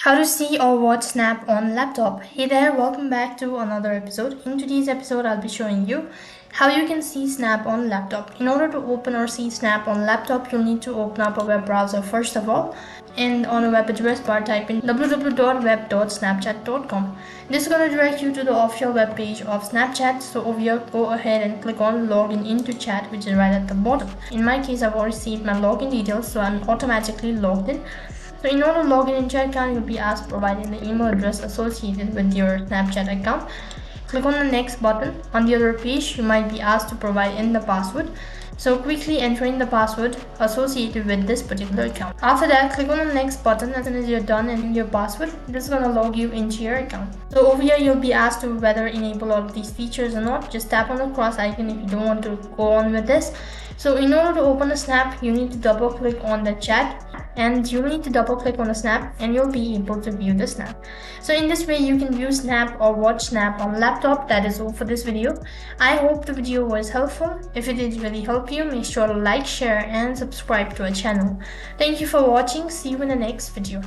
How to see or watch Snap on laptop. Hey there, welcome back to another episode. In today's episode, I'll be showing you how you can see Snap on laptop. In order to open or see Snap on laptop, you'll need to open up a web browser first of all. And on a web address bar, type in www.web.snapchat.com. This is going to direct you to the official web page of Snapchat. So over here, go ahead and click on login into chat, which is right at the bottom. In my case, I've already received my login details, so I'm automatically logged in. So in order to log in into your account, you'll be asked providing the email address associated with your Snapchat account. Click on the next button. On the other page, you might be asked to provide in the password. So quickly enter in the password associated with this particular account. After that, click on the next button. As soon as you're done entering your password, this is gonna log you into your account. So over here, you'll be asked to whether enable all of these features or not. Just tap on the cross icon if you don't want to go on with this. So in order to open a snap, you need to double click on the chat, and you'll need to double click on the snap and you'll be able to view the snap. So in this way you can view Snap or watch Snap on laptop. That is all for this video. I hope the video was helpful. If it did really help you, make sure to like, share and subscribe to our channel. Thank you for watching. See you in the next video.